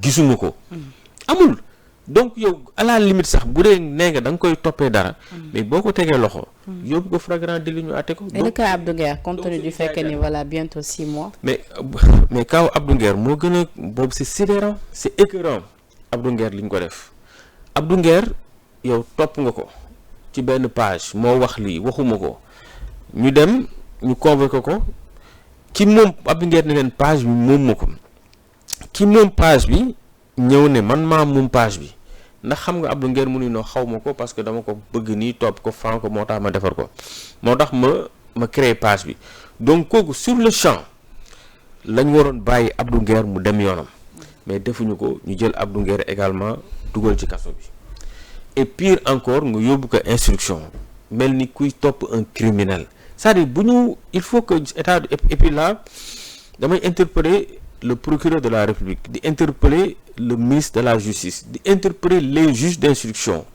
gisuma ko amul. Donc yow à la limite sax bu dee nee nga da nga koy toppee dara mais boo ko tegee loxo yóbbu ko flagrant délit ñu àtte ko. Et le cas Abdou Nguer compte tenu du fait que ni voilà bientôt 6 mois. mais kaw Abdou Nguer moo gën a boobu c'est sidérant c'est écœurant Abdou Nguer li ñu ko def Abdou Nguer yow topp nga ko ci benn page moo wax lii waxuma ko ñu dem ñu convoqué ko ki moom Abdou Nguer ne leen page bi moom ma ko ki moom page bi ñëw ne man maa moom page bi ndax xam nga Abdou Nguer mu ni noo xaw ma ko parce que dama ko bëgg nii topp ko fan ko moo tax ma defar ko moo tax ma créé page bi donc kooku sur le champ lañ waroon bàyyi Abdou Nguer mu dem yoonam mais defuñu ko ñu jël Abdou Nguer également dugal ci kaso bi et pire encore nga yóbbu ko instruction mel ni kuy topp un criminel c'est-à-dire bu ñu il faut que état et puis là damay interpeller le procureur de la République di interpeller le ministre de la Justice di interpeller les juges d'instruction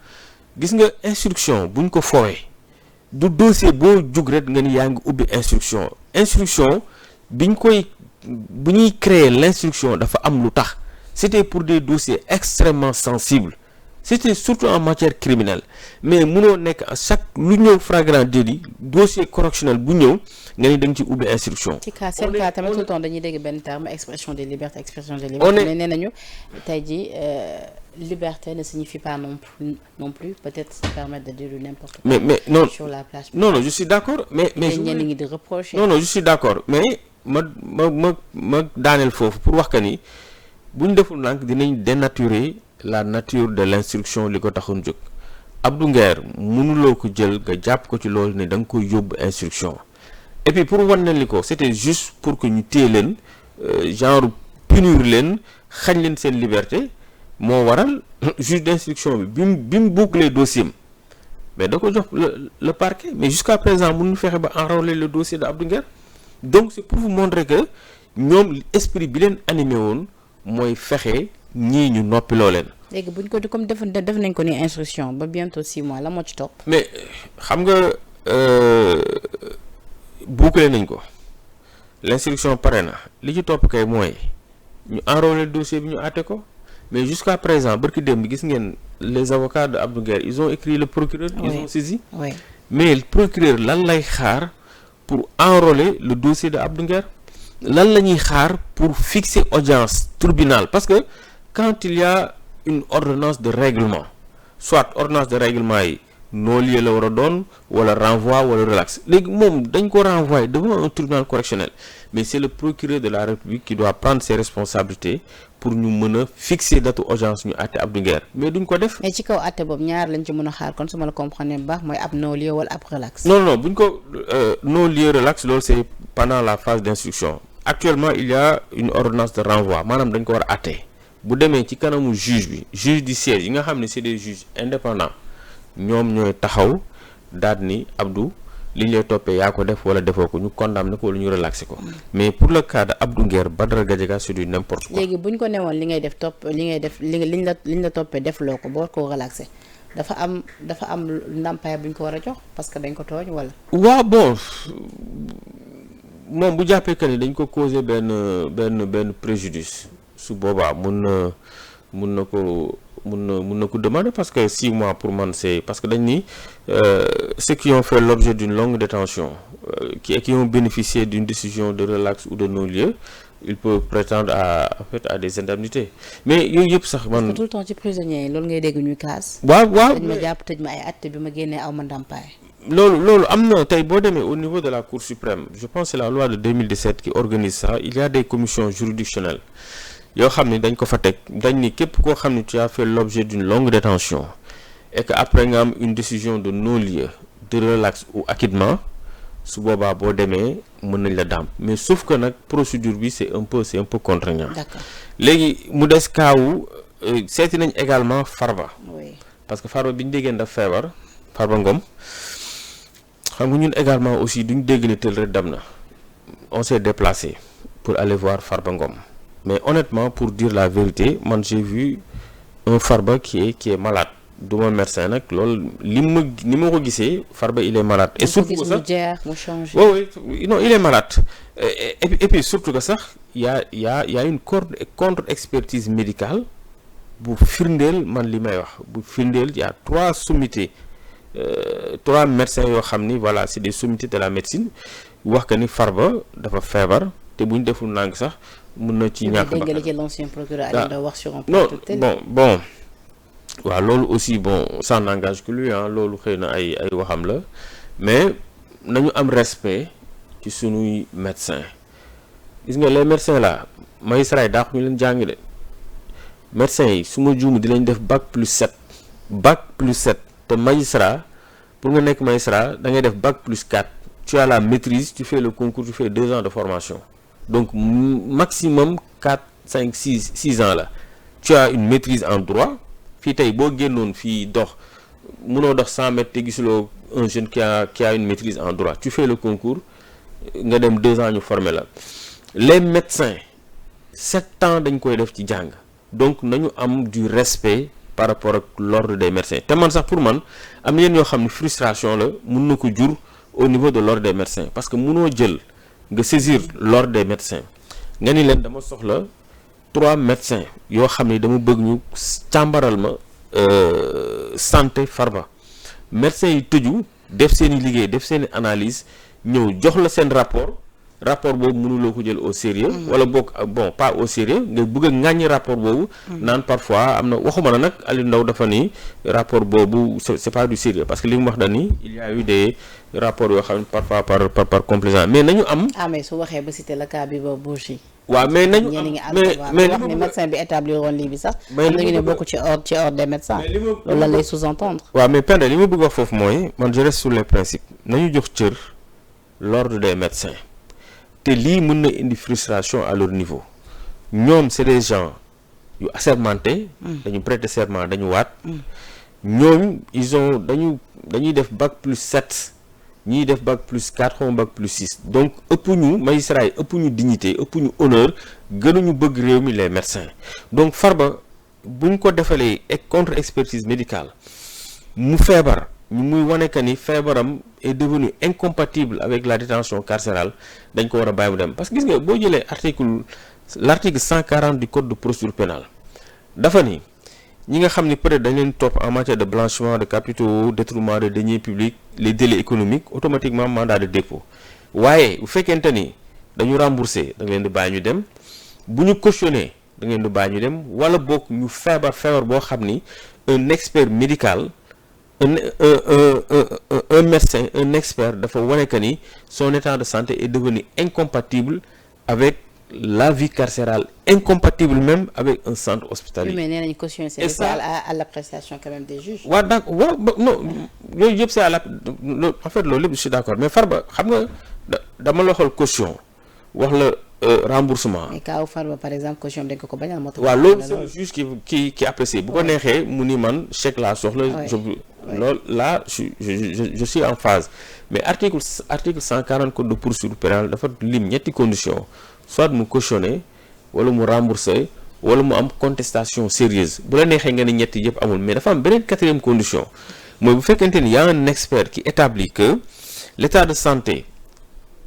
gis nga instruction buñ ko foowee du dossier boo jug rek nga ni yaa ngi ubbi instruction bu ñuy créer l'instruction dafa am lu tax c'était pour des dossiers extrêmement sensibles c'était surtout en matière criminelle mais munoo nekk à chaque lu ñëw flagrant délit dossier correctionnel bu ñëw nga ni da nga ci ubbi instruction. ci cas seen cas tamit tout le temps dañuy dégg benn terme expression des libertés mais nee nañu tey jii liberté ne signifie pas non plus peut-être se permettre de dire n'importe quoi. mais non sur la plage. non je suis d'accord mais ñenn ñi di reprocher. non je suis d'accord mais ma daaneel foofu pour wax que ni bu ñu deful nag dinañ dénaturer la nature de l'instruction li ko taxoon jóg Abdou Nguer mënuloo ko jël nga jàpp ko ci loolu ne da nga koy yóbbu instruction et puis pour wan leen li ko c'était juste pour que ñu téye leen genre punir leen xañ leen seen liberté moo waral juge d'instruction bi mu boucler dossier am mais da ko jox le parquet mais jusqu'à présent mënuñu fexe ba enrôler le dossier de Abdou Nguer donc c'est pour vous montrer que ñoom esprit bi leen animé woon mooy fexe ñii ñu noppiloo leen. léegi buñ ko comme def nañ ko ni instruction ba bientôt 6 mois la moo ci topp. mais xam nga boucler nañ ko l'instruction pare na li ci topp kay mooy ñu enrôler dossier bi ñu àtte ko mais jusqu'à présent barki démb gis ngeen les avocats de Abdou Nguer ils ont écrit le procureur. Oui. Ils ont saisi. Oui. Mais le procureur lan lay xaar pour enrôler le dossier de Abdou Nguer lan la ñuy xaar pour fixer audience tribunal parce que quand il y a une ordonnance de règlement soit ordonnance de règlement yi non-lieu la war a doon wala renvoi wala relax léegi moom dañ ko renvoyer devant un tribunal correctionnel mais c'est le procureur de la République qui doit prendre ses responsabilités pour ñu mën a fixer date audience ñu àtte Abdou Nguer mais duñ ko def. mais ci kaw àtte boobu ñaar lañ ci mën a xaar kon su ma la comprendre bu baax mooy ab non-lieu wala ab relax. non buñ ko non-lieu relax loolu c'est pendant la phase d'instruction actuellement il y a une ordonnance de renvoi maanaam dañ ko war a àtte bu demee ci kanamu juge du siège yi nga xam ne c'est des juges indépendants ñoom ñooy taxaw daal ni Abdou li ñu lay toppee yaa ko def wala defoo ko ñu condamné ko wala ñu relaxé ko mais pour le cas de Abdou Nguer Badara Gadiaga c'est du n'importe quoi. léegi buñ ko newoon li ngay def liñ la toppee defloo ko boo ko relaxé dafa am ndàmpaay buñ ko war a jox parce que dañ ko tooñ wala. waaw bon moom bu jàppee que ni dañ ko causé benn préjudice su boobaa mun na ko demander parce que 6 mois pour man c'est parce que dañ ni ceux qui ont fait l'objet d'une longue détention qui ont bénéficié d'une décision de relax ou de non-lieu ils peuvent prétendre à des indemnités mais yooyu yëpp sax man. parce que tout le temps ci prisonniers yi loolu ngay dégg ñuy kaas. waaw dañ ma jàpp tëj ma ay at bi ma génnee aw ma ndàmpaay. loolu am na tey boo demee au niveau de la Cour suprême je pense c'est la loi de 2017 qui organise ça il y a des commissions juridictionnelles yoo xam ne dañ ko fa teg dañ ni képp koo xam ne tu as fait l'objet d'une longue détention et que après nga am une décision de non-lieu de relax ou acquittement su boobaa boo demee mën nañ la dàmp mais sauf que nag procédure bi c'est un peu contraignant. D'accord. léegi mu des kaawu seeti nañ également Farba. Oui. parce que Farba bi ñu déggee daf feebar Farba Ngom xam nga ñun également aussi duñ dégg ne tel rek dem na on s'est déplacé pour aller voir Farba Ngom mais honnêtement pour dire la vérité man j'ai vu un Farba qui est malade du ma médecin nag loolu ni ma ko gisee Farba il est malade. Et surtout que sax oui non il est malade et puis surtout que sax y a une contre-expertise médicale bu firndeel man li may wax bu firndeel y a 3 sommités 3 médecins yoo xam ni voilà c'est des sommités de la médecine wax que ni Farba dafa feebar te bu ñu deful nang sax mun na ci ñàkk non bon waaw loolu aussi bon ça n'engage que lui loolu xëy na ay waxam la mais nañu am respect ci sunuy médecins gis nga les médecins là magistrat yi daaxu ñu leen jàng de médecins yi su ma juum di lañ def bac plus 7 te magistrat pour nga nekk magistrat da ngay def bac plus 4 tu as la maîtrise tu fais le concours tu fais 2 ans de formation donc maximum 4 5 6 ans la tu as une maîtrise en droit fii tey boo génnoon fii dox mënoo dox 100 mètres te gisuloo un jeune qui a une maîtrise en droit tu fais le concours nga dem 2 ans ñu former la les médecins 7 ans dañ koy def ci jàng donc nañu am du respect par rapport ak l'ordre des médecins te man sax pour man am na yenn yoo xam ne frustration la mun na ko jur au niveau de l'ordre des médecins parce que mënoo jël nga saisir l'ordre des médecins nga ni leen dama soxla 3 médecins yoo xam ne dama bëgg ñu càmbaral ma santé Farba médecins yi tëju def seen i liggéey def seen i analyse ñëw jox la seen rapport boobu mënuloo ko jël au sérieux wala boog bon pas au sérieux nga bëgg a ŋàññi rapport boobu naan parfois am na waxuma na nag Aliou Ndao dafa ni rapport boobu c'est pas du sérieux parce que li mu wax dani il y a eu des rapports yoo xam ne parfois par complaisance mais nañu am mais su waxee ba cité le cas bi ba Bourgi waaw mais nañu mais wax ni médecin bi établir woon lii bi sax am nañu ne bokk ci ordre des médecins loolu la lay sous-entendre waaw mais Penda li ma bëgg wax foofu mooy man je reste sur les principes nañu jox cër l'ordre des médecins te lii mën na indi frustration à leur niveau ñoom c'est des gens yu assermentés dañu prêter serment dañu waat ñoom dañuy def bac plus 7 ñiy def bac plus 4 xaw ma bac plus 6 donc ëpp ñu magistrat yi ëpp ñu dignité ëpp ñu honneur gënuñu bëgg réew mi les médecins donc Farba buñ ko defalee contre expertise médicale mu feebar ñu muy wane que ni feebaram est devenu incompatible avec la détention carcérale dañ ko war a bàyyi mu dem parce que gis nga boo jëlee l'article 140 du code de procédure pénale dafa ni ñi nga xam ni peut-être dañ leen topp en matière de blanchiment de capitaux détournement de deniers publics les délits économiques automatiquement mandat de dépôt waaye bu fekkente ni dañu rembourser da nga leen di bàyyi ñu dem bu ñu cautionner da nga leen di bàyyi ñu dem wala boog ñu feebar boo xam ni un expert médical un médecin un expert dafa wane que ni son état de santé est devenu incompatible avec la vie carcérale, incompatible même avec un centre hospitalier. Oui, mais caution c'est à l'appréciation quand même des juges. Ouais, d'accord. Non, c'est à la en fait je suis d'accord mais Farba xam nga dama la xool caution wax la remboursement. mais cas Farba par exemple caution dañ ko bañal moo tax. waaw loolu c'est le juge qui apprécie bu ko neexee mu ni man chèque laa soxla. loolu là je suis en phase mais article 140 code de procédure pénale dafa lim ñetti conditions soit mu cautionner wala mu rembourser wala mu am contestation sérieuse bu la neexee nga ni ñetti yëpp amul mais dafa am beneen 4e condition mooy bu fekkente ni y a un expert qui établit que l'état de santé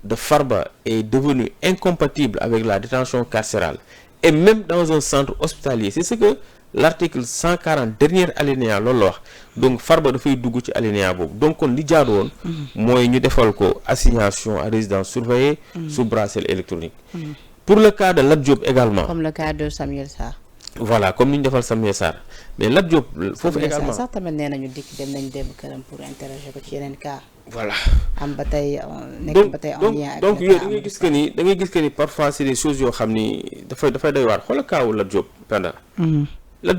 de Farba est devenu incompatible avec la détention carcérale et même dans un centre hospitalier c'est ce que l'article 140 dernier alinéa loolu la wax donc Farba dafay dugg ci alinéa boobu donc kon li jaadu woon mooy ñu defal ko assignation à résidence surveillée sous bracelet électronique pour le cas de Lat Diop également comme le cas de Samuel Sarr voilà comme ni ñu defal Samuel Sarr mais Lat Diop foofu également sax tamit nee nañu dikk dem nañ dem këram pour interroger ko ci yeneen cas voilà am ba tey nekk ba tey en lien ak donc yooyu da ngay gis que ni parfois c'est des choses yoo xam ni dafay doy waar xoolal kaawu Lat Diop Penda Lat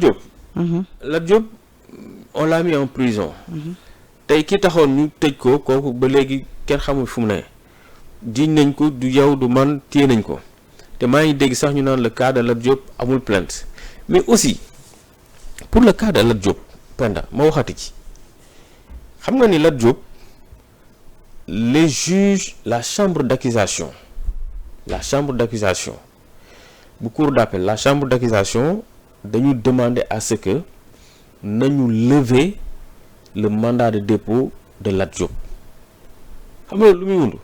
Diop on l'a mis en prison tey ki taxoon ñu tëj ko kooku ba léegi kenn xamul fu mu ne jiñ nañ ko du yow du man téye nañ ko te maa ngi dégg sax ñu naan le cas de Lat Diop amul plainte mais aussi pour le cas de Lat Diop Penda ma waxati ci xam nga ni Lat Diop les juges la chambre d'accusation bu cour d'appel la chambre d'accusation dañu demander à ce que nañu lever le mandat de dépôt de Lat Diop xam nga lu muy wundu